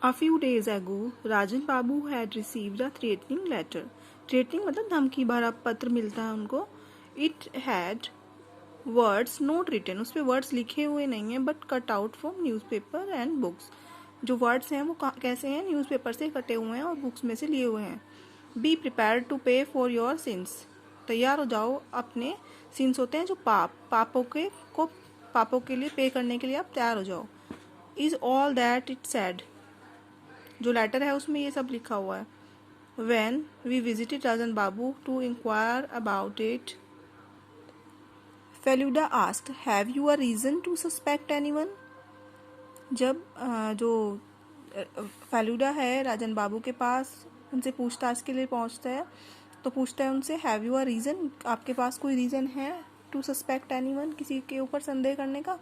A few days ago, Rajan Babu had received a threatening letter. Threatening मतलब धमकी भरा पत्र मिलता है उनको. It had words not written. उस पे words लिखे हुए नहीं हैं but cut out from newspaper and books. जो words हैं वो कैसे हैं? न्यूज़पेपर से कटे हुए हैं और बुक्स में से लिए हुए हैं. Be prepared to pay for your sins. तैयार हो जाओ अपने सिंस होते हैं जो पापों के लिए पे करने के लिए आप तैयार हो जाओ. Is all that it said. जो लेटर है उसमें ये सब लिखा हुआ है. When we visited Rajan Babu to inquire about it, Feluda asked, "Have you a reason to suspect anyone?" जब जो फेलुडा है राजन बाबू के पास उनसे पूछताछ के लिए पहुंचता है तो पूछता है उनसे, "हैव यू अ रीज़न?" आपके पास कोई रीज़न है टू सस्पेक्ट एनीवन, किसी के ऊपर संदेह करने का?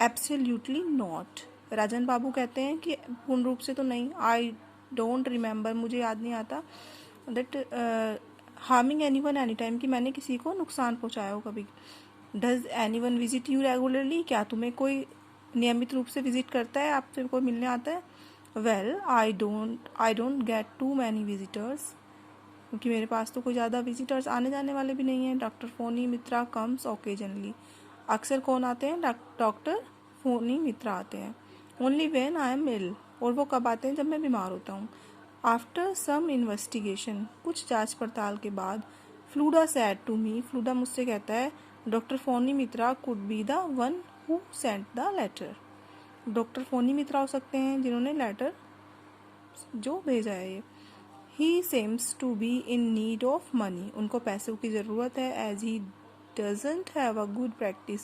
Absolutely not. राजन बाबू कहते हैं कि पूर्ण रूप से तो नहीं. आई डोंट रिमेंबर, मुझे याद नहीं आता, that harming anyone any time, कि मैंने किसी को नुकसान पहुंचाया हो कभी. Does anyone visit you regularly, क्या तुम्हें कोई नियमित रूप से विजिट करता है, आपसे कोई मिलने आता है? Well I don't get too many visitors, क्योंकि मेरे पास तो कोई ज़्यादा विजिटर्स आने जाने वाले भी नहीं हैं. Doctor Phoni Mitra comes occasionally. अक्सर कौन आते हैं? डॉक्टर फोनी मित्रा आते हैं. Only when I am ill, और वो कब आते हैं? जब मैं बीमार होता हूँ. आफ्टर सम इन्वेस्टिगेशन, कुछ जांच पड़ताल के बाद, फ्लूडा सैड टू मी, फ्लूडा मुझसे कहता है, doctor Phoni Mitra could be the one who sent the letter. Doctor Phoni Mitra हो सकते हैं जिन्होंने लेटर जो भेजा है ये. He seems to be in need of money, उनको पैसों की ज़रूरत है. As he doesn't have a good practice,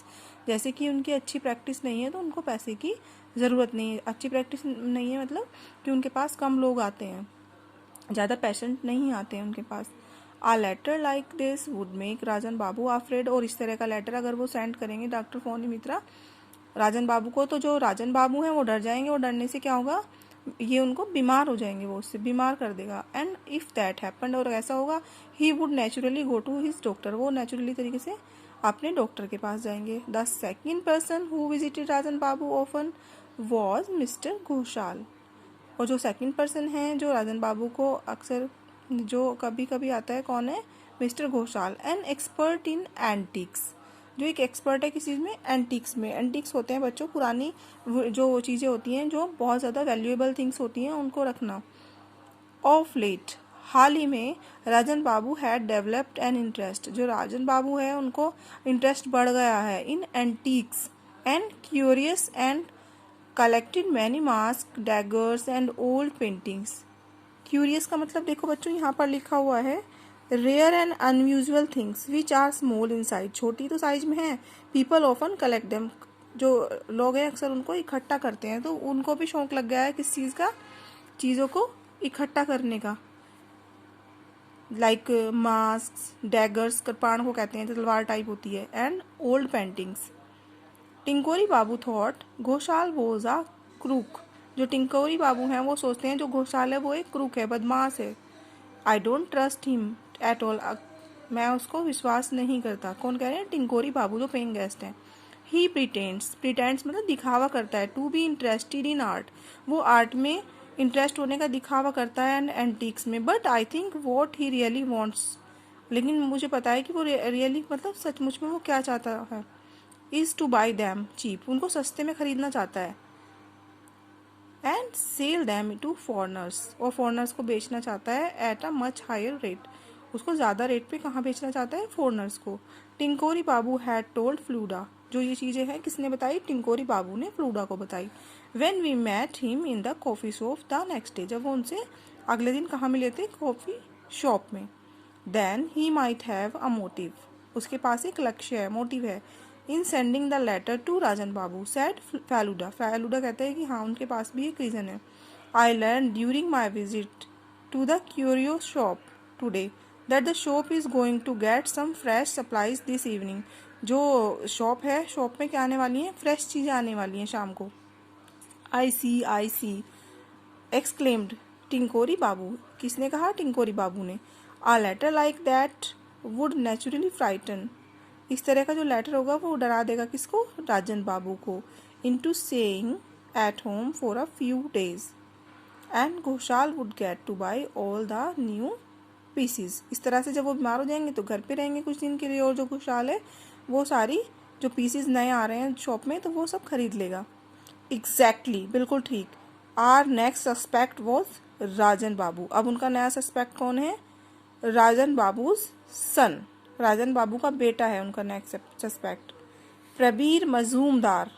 जैसे कि उनकी अच्छी प्रैक्टिस नहीं है तो उनको पैसे की ज़रूरत नहीं है. अच्छी प्रैक्टिस नहीं है मतलब कि उनके पास कम लोग आते हैं, ज़्यादा पेशेंट नहीं आते हैं उनके पास. A letter like this would make Rajan Babu afraid, और इस तरह का लेटर अगर वो सेंड करेंगे डॉक्टर फोनी मित्रा राजन बाबू को, तो जो राजन बाबू हैं वो डर जाएंगे, और डरने से क्या होगा, ये उनको बीमार हो जाएंगे, वो उससे बीमार कर देगा. एंड इफ़ दैट हैपेंड, और ऐसा होगा, he would naturally go to his doctor, वो नेचुरली तरीके से अपने डॉक्टर के पास जाएंगे. The second person who visited Rajan Babu often was mister Ghoshal, और जो सेकेंड पर्सन है जो राजन बाबू को अक्सर जो कभी कभी आता है, कौन है? Mister Ghoshal. An expert in antics, जो एक एक्सपर्ट है किस चीज़ में? एंटिक्स में. एंटिक्स होते हैं बच्चों पुरानी जो चीज़ें होती हैं जो बहुत ज़्यादा वैल्यूएबल थिंग्स होती हैं उनको रखना. ऑफ लेट, हाल ही में, Rajan Babu had developed an interest, जो राजन बाबू है उनको इंटरेस्ट बढ़ गया है in antiques and curious and collected many mask daggers and old paintings. Curious का मतलब देखो बच्चों यहाँ पर लिखा हुआ है, rare and unusual things which are small in size, छोटी तो साइज में है. पीपल ऑफन कलेक्ट देम, जो लोग हैं अक्सर उनको इकट्ठा करते हैं, तो उनको भी शौक लग गया है किस चीज़ का? चीज़ों को इकट्ठा करने का. लाइक मास्क, डैगर्स, कृपाण को कहते हैं, तलवार टाइप होती है. And old paintings. Tinkori Babu thought Ghoshal was a crook, जो टिंकोरी बाबू हैं वो सोचते हैं जो घोषाल है वो एक क्रूक है, बदमाश है. I don't trust him at all, मैं उसको विश्वास नहीं करता. कौन कह रहे हैं? टिंकोरी बाबू जो पेइंग गेस्ट हैं. ही प्रिटेंड्स मतलब दिखावा करता है. To be interested in art, वो आर्ट में इंटरेस्ट होने का दिखावा करता है, एंड एंटीक्स में. But I think what he really wants, लेकिन मुझे पता है कि वो रियली मतलब सचमुच में वो क्या चाहता है. Is to buy them cheap, उनको सस्ते में खरीदना चाहता है. And sell them to foreigners, और फॉरनर्स को बेचना चाहता है at a much higher rate, उसको ज़्यादा रेट पे कहाँ बेचना चाहता है? फॉरनर्स को. टिंकोरी बाबू हैड टोल्ड फ्लूडा, जो ये चीज़ें हैं किसने बताई? टिंकोरी बाबू ने फ्लूडा को बताई. When we met him in the coffee shop the next day, जब वो उनसे अगले दिन कहाँ मिले थे? कॉफ़ी शॉप में. Then he might have a motive, उसके पास एक लक्ष्य है, मोटिव है. In sending the letter to Rajan Babu said Feluda, Feluda कहते हैं कि हाँ उनके पास भी एक रीज़न है. I learned during my visit to the curio shop today that the shop is going to get some fresh supplies this evening, जो शॉप है, शॉप में क्या आने वाली हैं? फ्रेश चीज़ें आने वाली हैं शाम को. आई सी एक्सक्लेम्ड टिंकोरी बाबू, किसने कहा? टिंकोरी बाबू ने. A letter like that would naturally frighten, इस तरह का जो लेटर होगा वो डरा देगा किसको? राजन बाबू को. Into staying at home for a few days, and Ghoshal would get to buy all the new pieces. इस तरह से जब वो बीमार हो जाएंगे तो घर पे रहेंगे कुछ दिन के लिए, और जो घोषाल है वो सारी जो पीसीज नए आ रहे हैं शॉप में तो वो सब खरीद लेगा। एग्जैक्टली, बिल्कुल ठीक। आर नेक्स्ट सस्पेक्ट वॉज राजन बाबू। अब उनका नया सस्पेक्ट कौन है? राजन बाबूज सन, राजन बाबू का बेटा है उनका नेक्स्ट सस्पेक्ट। प्रबीर मजूमदार,